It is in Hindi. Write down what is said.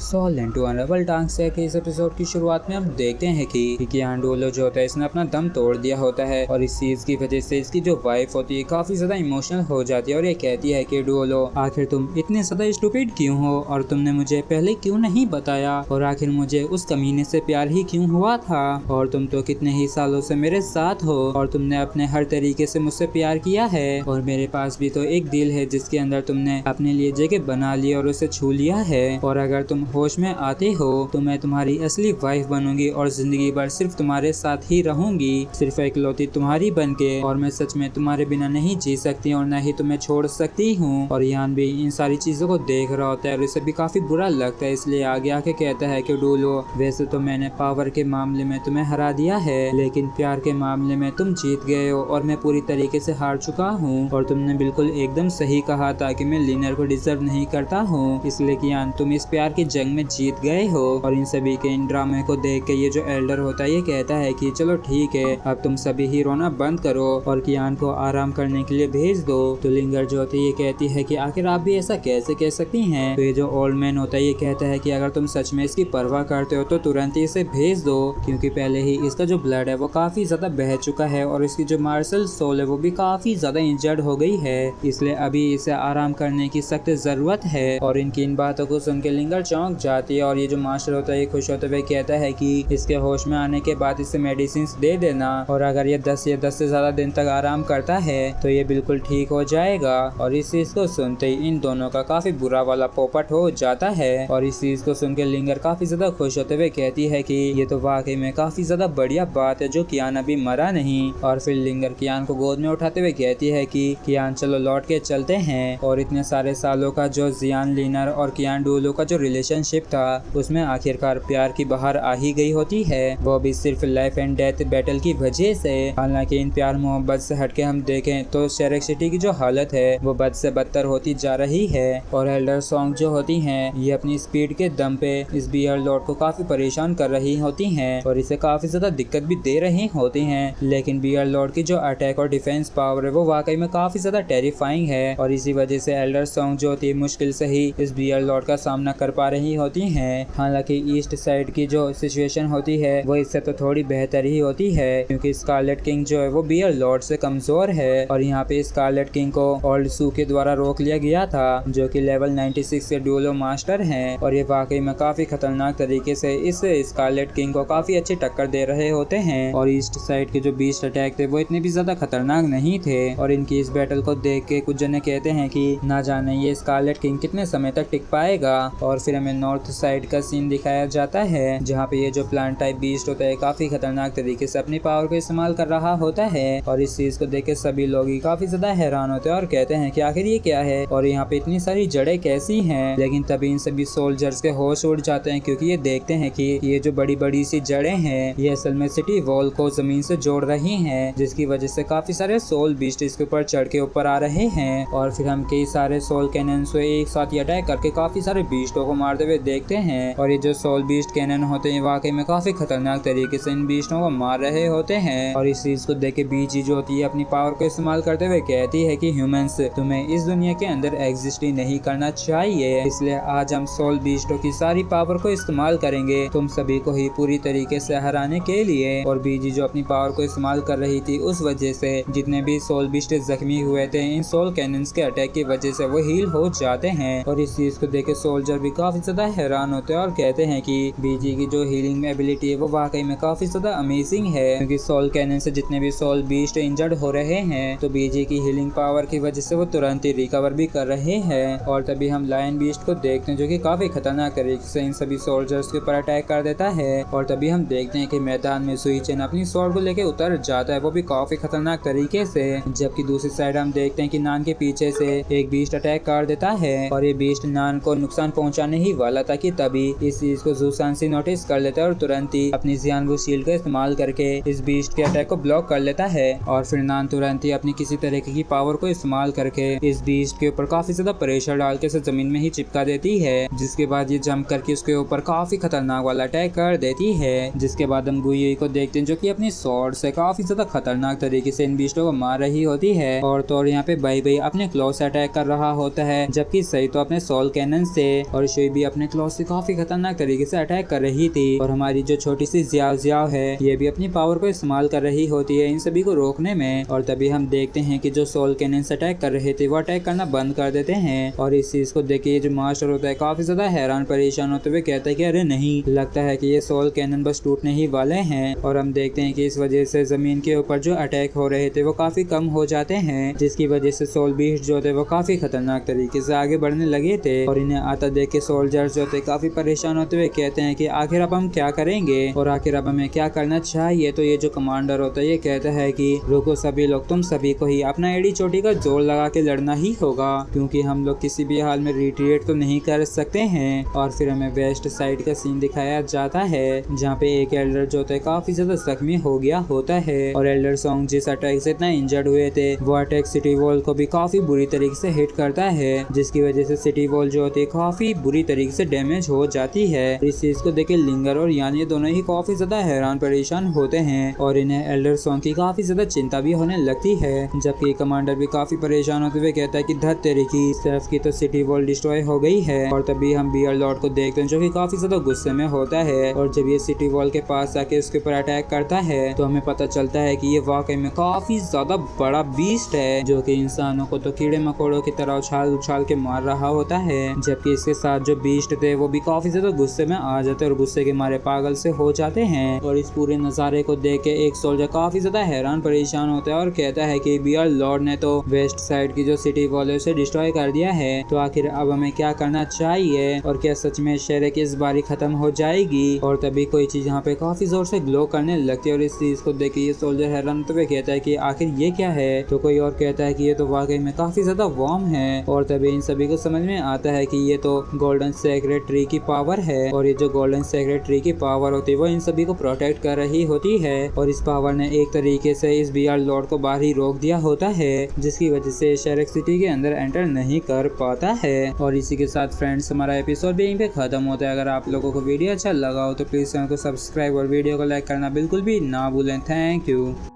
सोल इंटू अनरेबल टांग से के इस एपिसोड की शुरुआत में हम देखते हैं कि कियान डोलो जो होता है इसने अपना दम तोड़ दिया होता है और इस चीज की वजह से इसकी जो वाइफ होती है काफी ज्यादा इमोशनल हो जाती है और ये कहती है कि डोलो आखिर तुम इतने ज्यादा स्टूपिड क्यों हो और तुमने मुझे पहले क्यों नहीं बताया और आखिर मुझे उस कमीने से प्यार ही क्यों हुआ था और तुम तो कितने ही सालों से मेरे साथ हो और तुमने अपने हर तरीके से मुझसे प्यार किया है और मेरे पास भी तो एक दिल है जिसके अंदर तुमने अपने लिए जगह बना ली और उसे छू लिया है और अगर तुम होश में आते हो तो मैं तुम्हारी असली वाइफ बनूंगी और जिंदगी भर सिर्फ तुम्हारे साथ ही रहूंगी, सिर्फ इकलौती तुम्हारी बनके और मैं सच में तुम्हारे बिना नहीं जी सकती और न ही तुम्हें छोड़ सकती हूँ। और यान भी इन सारी चीजों को देख रहा होता है और इसे भी काफी बुरा लगता है, इसलिए आगे आके कहता है कि डोलो वैसे तो मैंने पावर के मामले में तुम्हें हरा दिया है लेकिन प्यार के मामले में तुम जीत गए हो और मैं पूरी तरीके से हार चुका हूँ और तुमने बिल्कुल एकदम सही कहा था कि मैं लिनर को डिजर्व नहीं करता हूँ, इसलिए कियान तुम इस प्यार की जंग में जीत गए हो। और इन सभी के इन ड्रामे को देख के ये जो एल्डर होता है ये कहता है कि चलो ठीक है अब तुम सभी ही रोना बंद करो और कियान को आराम करने के लिए भेज दो। तो लिंगर जो होती है ये कहती है कि आखिर आप भी ऐसा कैसे कह सकती हैं। तो ये जो ओल्ड मैन होता है ये कहता है कि अगर तुम सच में इसकी परवाह करते हो तो तुरंत ही इसे भेज दो क्योंकि पहले ही इसका जो ब्लड है वो काफी ज्यादा बह चुका है और इसकी जो मार्शल सोल है वो भी काफी ज्यादा इंजर्ड हो गई है, इसलिए अभी इसे आराम करने की सख्त जरूरत है। और इनकी इन बातों को सुन के लिंगर चौंक जाती है और ये जो मास्टर होता है ये खुश होते हुए कहता है कि इसके होश में आने के बाद इसे मेडिसिन दे देना और अगर ये 10 से ज्यादा दिन तक आराम करता है तो ये बिल्कुल ठीक हो जाएगा। और इस चीज को सुनते ही इन दोनों का काफी बुरा वाला पोपट हो जाता है और इस चीज को सुन के लिंगर काफी ज्यादा खुश होते हुए कहती है कि ये तो वाकई में काफी ज्यादा बढ़िया बात है जो कियान अभी मरा नहीं। और फिर लिंगर कियान को गोद में उठाते हुए कहती है कि कियान चलो लौट के चलते हैं और इतने सारे सालों का जो जियान लिनर और कियान डोलो का जो रिलेशनशिप था उसमें आखिरकार प्यार की बहार आ ही गई होती है, वो भी सिर्फ लाइफ एंड डेथ बैटल की वजह से। हालांकि इन प्यार मोहब्बत से हटके हम देखें तो शेरेक सिटी की जो हालत है वो बद से बदतर होती जा रही है और एल्डर सॉन्ग जो होती हैं ये अपनी स्पीड के दम पे इस बियर लॉर्ड को काफी परेशान कर रही होती हैं और इसे काफी ज्यादा दिक्कत भी दे रही होती हैं। लेकिन बियर लॉर्ड की जो अटैक और डिफेंस पावर है वो वाकई में काफी ज्यादा टेरिफाइंग है और इसी वजह से एल्डर सॉन्ग जो होती है मुश्किल से ही इस बियर लॉर्ड का सामना कर पा रही होती हैं। हालांकि ईस्ट साइड की जो सिचुएशन होती है वो इससे तो थोड़ी बेहतर ही होती है क्योंकि स्कारलेट किंग जो है वो बियर लॉर्ड से कमजोर है और यहाँ पे स्कारलेट किंग को ओल्ड सू के द्वारा रोक लिया गया था जो कि लेवल 96 के डुओलो मास्टर हैं और ये वाकई में काफी खतरनाक तरीके से इस स्कारलेट किंग को काफी अच्छी टक्कर दे रहे होते हैं। और ईस्ट साइड के जो बीस्ट अटैक थे वो इतने भी ज्यादा खतरनाक नहीं थे और इनकी इस बैटल को देख के कुछ जने कहते हैं कि ना जाने ये स्कारलेट किंग कितने समय तक टिक पाएगा। और फिर हमें नॉर्थ साइड का सीन दिखाया जाता है जहाँ पे ये जो प्लांट टाइप बीस्ट होता है काफी खतरनाक तरीके से अपनी पावर को इस्तेमाल कर रहा होता है और इस चीज को देख के सभी लोग ही काफी ज्यादा हैरान होते हैं और कहते हैं कि आखिर ये क्या है और यहाँ पे इतनी सारी जड़ें कैसी हैं। लेकिन तभी इन सभी सोल्जर्स के होश उड़ जाते हैं क्योंकि ये देखते हैं कि ये जो बड़ी बड़ी सी जड़ें हैं ये असल में सिटी वॉल को जमीन से जोड़ रही हैं जिसकी वजह से काफी सारे सोल बीस्ट इसके ऊपर चढ़ के ऊपर आ रहे हैं। और फिर हम कई सारे सोल कैनन से एक साथ ही अटैक करके काफी सारे बीस्टों को मारते हुए देखते हैं और ये जो सोल बीस्ट कैनन होते हैं वाकई में काफी खतरनाक तरीके से इन बीस्टों को मार रहे होते हैं। और इस चीज को देख के बीजी जो होती है अपनी पावर को इस्तेमाल करते हुए कहती है कि ह्यूमंस तुम्हें इस दुनिया के अंदर एग्जिस्ट ही नहीं करना चाहिए, इसलिए आज हम सोल बीस्टों की सारी पावर को इस्तेमाल करेंगे तुम सभी को ही पूरी तरीके से हराने के लिए। और बीजी जो अपनी पावर को इस्तेमाल कर रही थी उस वजह से जितने भी सोल बीस्ट जख्मी हुए थे इन सोल कैनन्स के अटैक की वजह से वो हील हो जाते हैं। और इस चीज को देख के सोल्जर भी काफी ज्यादा हैरान होते हैं और कहते हैं कि बीजी की जो हीलिंग एबिलिटी है वो वाकई में काफी ज्यादा अमेजिंग है क्योंकि सोल कैनन से जितने भी सोल बीस्ट इंजर्ड हो रहे हैं तो बीजी की हीलिंग पावर की वजह से वो तुरंत ही रिकवर भी कर रहे हैं। और तभी हम लायन बीस्ट को देखते हैं जो कि काफी खतरनाक तरीके से इन सभी सोल्जर्स के ऊपर अटैक कर देता है। और तभी हम देखते हैं कि मैदान में सुईचेन अपनी स्वॉर्ड को लेके उतर जाता है वो भी काफी खतरनाक तरीके से, जबकि दूसरी साइड हम देखते हैं कि नान के पीछे से एक बीस्ट अटैक कर देता है और ये बीस्ट नान को नुकसान पहुंचाने ही वाला था कि तभी इस चीज को जूसांसी नोटिस कर लेता है और तुरंत ही अपनी जियानवू शील्ड का इस्तेमाल करके इस बीस्ट के अटैक को ब्लॉक कर लेता है। और फिर नान तुरंत ही अपनी किसी तरीके की पावर को इस्तेमाल करके इस बीस्ट के ऊपर काफी ज्यादा प्रेशर डाल के जमीन में ही चिपका देती है जिसके बाद ये जंप करके उसके ऊपर काफी खतरनाक वाला अटैक कर देती है। जिसके बाद हम गुई को देखते हैं जो कि अपनी स्वॉर्ड से काफी ज्यादा खतरनाक तरीके से इन बीस्टों को मार रही होती है और तो यहाँ पे भाई अपने क्लॉ से अटैक कर रहा होता है जबकि सही तो अपने सोल कैनन से और शुई भी अपने क्लॉज से काफी खतरनाक तरीके से अटैक कर रही थी और हमारी जो छोटी सी जियाओ है ये भी अपनी पावर को इस्तेमाल कर रही होती है इन सभी को रोकने में। और तभी हम देखते हैं कि जो सोल कैनन्स अटैक कर रहे थे वो अटैक करना बंद कर देते हैं और इस चीज को देखिए जो मास्टर होता है काफी ज्यादा हैरान परेशान होते हुए कहता है कि अरे नहीं, लगता है कि ये सोल कैनन बस टूटने ही वाले हैं। और हम देखते हैं कि इस वजह से जमीन के ऊपर जो अटैक हो रहे थे वो काफी कम हो जाते हैं, जिसकी वजह से सोल बीस्ट जो थे वो काफी खतरनाक तरीके से आगे बढ़ने लगे थे। और इन्हें आता देख के सोल्जर्स जो थे काफी परेशान होते हुए कहते हैं कि आखिर अब हम क्या करेंगे और आखिर अब हमें क्या करना चाहिए। तो ये जो कमांडर होता है ये कहता है कि रुको सभी लोग, तुम सभी को ही अपना एड़ी चोटी का जोर लगा के लड़ना ही होगा, क्योंकि हम लोग किसी भी हाल में रिट्रीट तो नहीं कर सकते हैं। और फिर हमें वेस्ट साइड का सीन दिखाया जाता है जहाँ पे एक एल्डर जो है काफी ज्यादा जख्मी हो गया होता है और एल्डर सॉन्ग जिस अटैक से इतना इंजर्ड हुए थे वो अटैक सिटी वॉल को भी काफी बुरी तरीके से हिट करता है, जिसकी वजह से सिटी वॉल जो होती है काफी बुरी तरीके से डैमेज हो जाती है। इस चीज को देखे लिंगर और यान ये दोनों ही काफी ज्यादा हैरान परेशान होते हैं और इन्हें एल्डर सॉन्ग की काफी ज्यादा चिंता भी होने लगती है, जबकि कमांडर भी काफी परेशान होते हुए कहता है कि धत तेरी की सिर्फ की तो सिटी वॉल डिस्ट्रॉय हो गई है। और तभी हम बियर लॉर्ड को देखते हैं जो कि काफी ज्यादा गुस्से में होता है और जब ये सिटी वॉल के पास आके उसके ऊपर अटैक करता है तो हमें पता चलता है कि ये वाकई में काफी ज्यादा बड़ा बीस्ट है जो कि इंसानों को तो कीड़े मकोड़ों की तरह उछाल के मार रहा होता है, जबकि इसके साथ जो बीस्ट थे वो भी काफी ज्यादा गुस्से में आ जाते हैं और गुस्से के मारे पागल से हो जाते हैं। और इस पूरे नजारे को देख के एक सोल्जर काफी ज्यादा हैरान परेशान होता है और कहता है कि बियर लॉर्ड ने तो वेस्ट साइड की जो सिटी वॉल है उसे डिस्ट्रॉय कर दिया है, तो आखिर अब हमें क्या करना चाहिए और क्या सच में शहर की इस बारी खत्म हो जाएगी। और तभी कोई चीज यहाँ पे काफी जोर से ग्लो करने लगती है और इस चीज को देख के ये सोल्जर हैरान होते हुए कहता है कि आखिर ये क्या है, तो कोई और कहता है कि ये तो वाकई में काफी ज्यादा वार्म है। और तभी इन सभी को समझ में आता है कि ये तो गोल्डन सेक्रेट ट्री की पावर है और ये जो गोल्डन सेक्रेट ट्री की पावर होती है वो इन सभी को प्रोटेक्ट कर रही होती है और इस पावर ने एक तरीके से इस बियर लॉर्ड को बाहर ही रोक दिया होता है, जिसकी वजह से शेरेक सिटी के अंदर एंटर नहीं कर पाता है। और इसी के साथ फ्रेंड्स हमारा एपिसोड भी यहीं पे खत्म होता है। अगर आप लोगों को वीडियो अच्छा लगा हो तो प्लीज चैनल को सब्सक्राइब और वीडियो को लाइक करना बिल्कुल भी ना भूलें। Thank you.